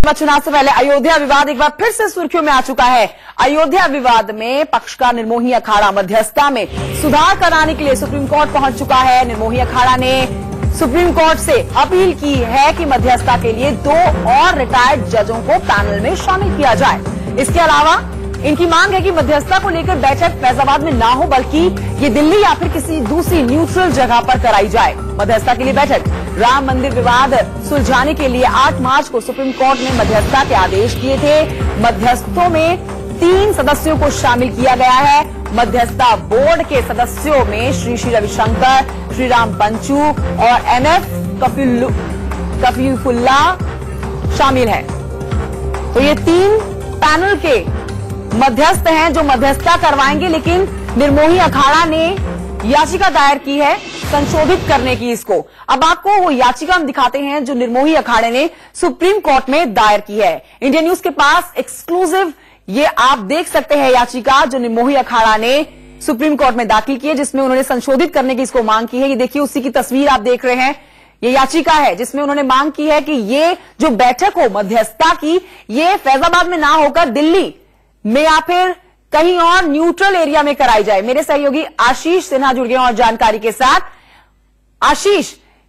चुनाव से पहले अयोध्या विवाद एक बार फिर से सुर्खियों में आ चुका है। अयोध्या विवाद में पक्षकार निर्मोही अखाड़ा मध्यस्थता में सुधार कराने के लिए सुप्रीम कोर्ट पहुंच चुका है। निर्मोही अखाड़ा ने सुप्रीम कोर्ट से अपील की है कि मध्यस्थता के लिए 2 और रिटायर्ड जजों को पैनल में शामिल किया जाए। इसके अलावा इनकी मांग है कि मध्यस्थता को लेकर बैठक फैजाबाद में ना हो, बल्कि ये दिल्ली या फिर किसी दूसरी न्यूट्रल जगह पर कराई जाए। मध्यस्थता के लिए बैठक राम मंदिर विवाद सुलझाने के लिए 8 मार्च को सुप्रीम कोर्ट ने मध्यस्थता के आदेश दिए थे। मध्यस्थों में 3 सदस्यों को शामिल किया गया है। मध्यस्थता बोर्ड के सदस्यों में श्री रविशंकर, श्री राम पंचू और MF कफीफुल्ला शामिल है। तो ये 3 पैनल के मध्यस्थ हैं जो मध्यस्थता करवाएंगे, लेकिन निर्मोही अखाड़ा ने याचिका दायर की है संशोधित करने की इसको। अब आपको वो याचिका हम दिखाते हैं जो निर्मोही अखाड़े ने सुप्रीम कोर्ट में दायर की है। इंडिया न्यूज के पास एक्सक्लूसिव ये आप देख सकते हैं याचिका जो निर्मोही अखाड़ा ने सुप्रीम कोर्ट में दाखिल की है, जिसमें उन्होंने संशोधित करने की इसको मांग की है। ये देखिए, उसी की तस्वीर आप देख रहे हैं। ये याचिका है जिसमें उन्होंने मांग की है कि ये जो बैठक हो मध्यस्थता की, ये फैजाबाद में ना होकर दिल्ली में या फिर कहीं और न्यूट्रल एरिया में कराई जाए। मेरे सहयोगी आशीष सिन्हा जुड़ गए और जानकारी के साथ। आशीष,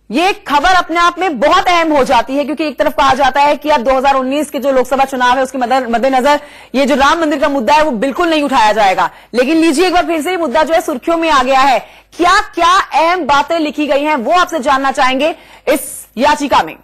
ये खबर अपने आप में बहुत अहम हो जाती है, क्योंकि एक तरफ कहा जाता है कि अब 2019 के जो लोकसभा चुनाव है उसके मद्देनजर ये जो राम मंदिर का मुद्दा है वो बिल्कुल नहीं उठाया जाएगा। लेकिन लीजिए, एक बार फिर से ये मुद्दा जो है सुर्खियों में आ गया है। क्या क्या अहम बातें लिखी गई हैं वो आपसे जानना चाहेंगे इस याचिका में।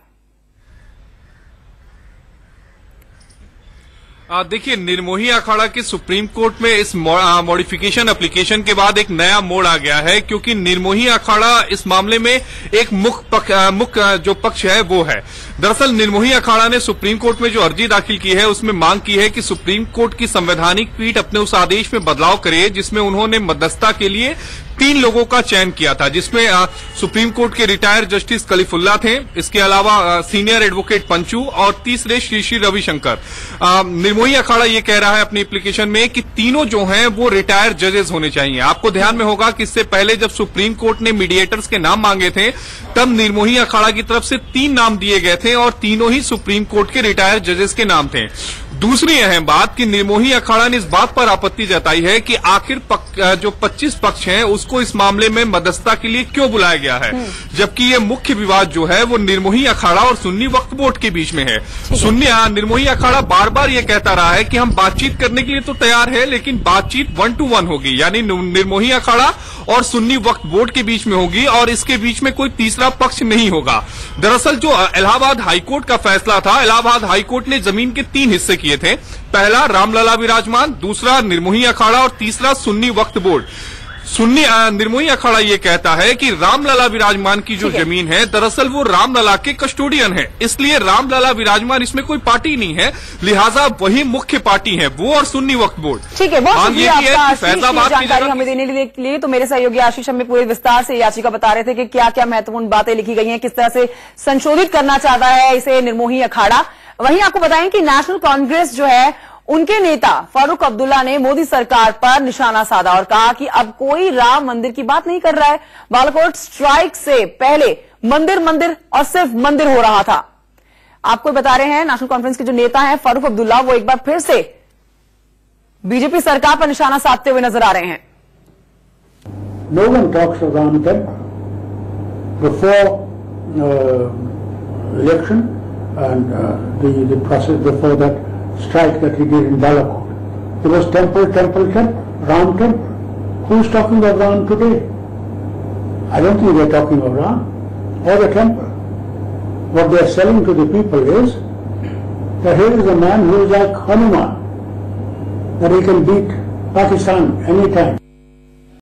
देखिए, निर्मोही अखाड़ा के सुप्रीम कोर्ट में इस मॉडिफिकेशन एप्लीकेशन के बाद एक नया मोड़ आ गया है, क्योंकि निर्मोही अखाड़ा इस मामले में एक मुख्य जो पक्ष है वो है। दरअसल निर्मोही अखाड़ा ने सुप्रीम कोर्ट में जो अर्जी दाखिल की है उसमें मांग की है कि सुप्रीम कोर्ट की संवैधानिक पीठ अपने उस आदेश में बदलाव करे जिसमें उन्होंने मध्यस्थता के लिए 3 लोगों का चयन किया था, जिसमें सुप्रीम कोर्ट के रिटायर्ड जस्टिस कलीफुल्ला थे, इसके अलावा सीनियर एडवोकेट पंचू और तीसरे श्री रविशंकर। निर्मोही अखाड़ा ये कह रहा है अपनी एप्लीकेशन में कि तीनों जो हैं वो रिटायर्ड जजेस होने चाहिए। आपको ध्यान में होगा कि इससे पहले जब सुप्रीम कोर्ट ने मीडिएटर्स के नाम मांगे थे तब निर्मोही अखाड़ा की तरफ से 3 नाम दिए गए थे और तीनों ही सुप्रीम कोर्ट के रिटायर्ड जजेस के नाम थे। दूसरी अहम बात कि निर्मोही अखाड़ा ने इस बात पर आपत्ति जताई है कि आखिर जो 25 पक्ष हैं उसको इस मामले में मध्यस्थता के लिए क्यों बुलाया गया है, जबकि ये मुख्य विवाद जो है वो निर्मोही अखाड़ा और सुन्नी वक्फ बोर्ड के बीच में है। निर्मोही अखाड़ा बार बार ये कहता रहा है कि हम बातचीत करने के लिए तो तैयार है, लेकिन बातचीत 1 to 1 होगी, यानी निर्मोही अखाड़ा और सुन्नी वक्फ बोर्ड के बीच में होगी और इसके बीच में कोई तीसरा पक्ष नहीं होगा। दरअसल जो इलाहाबाद हाईकोर्ट का फैसला था, इलाहाबाद हाईकोर्ट ने जमीन के 3 हिस्से किए थे। पहला रामलला विराजमान, दूसरा निर्मोही अखाड़ा और तीसरा सुन्नी वक्फ बोर्ड। निर्मोही अखाड़ा ये कहता है कि रामलला विराजमान की जो जमीन है दरअसल वो रामलला के कस्टोडियन है, इसलिए रामलला विराजमान इसमें कोई पार्टी नहीं है, लिहाजा वही मुख्य पार्टी है, वो और सुन्नी वक्फ बोर्ड। ठीक है, बहुत शुक्रिया आपका फैजाबाद की जानकारी हमें देने के लिए। तो मेरे सहयोगी आशीष हमें पूरे विस्तार से याचिका बता रहे थे कि क्या क्या महत्वपूर्ण बातें लिखी गई हैं, किस तरह से संशोधित करना चाहता है इसे निर्मोही अखाड़ा। वहीं आपको बताएं कि नेशनल कांग्रेस जो है उनके नेता फारूक अब्दुल्ला ने मोदी सरकार पर निशाना साधा और कहा कि अब कोई राम मंदिर की बात नहीं कर रहा है। बालाकोट स्ट्राइक से पहले मंदिर और सिर्फ मंदिर हो रहा था। आपको बता रहे हैं नेशनल कॉन्फ्रेंस के जो नेता हैं फारूक अब्दुल्ला, वो एक बार फिर से बीजेपी सरकार पर निशाना साधते हुए नजर आ रहे हैं। No one talks of Ram Temple. Before election and the process before that strike that he did in Balakot, there was temple, Ram temple. Who's talking of Ram today? I don't think they're talking of Ram or the temple. What they're selling to the people is that here is a man who is like Hanuman, that he can beat Pakistan anytime.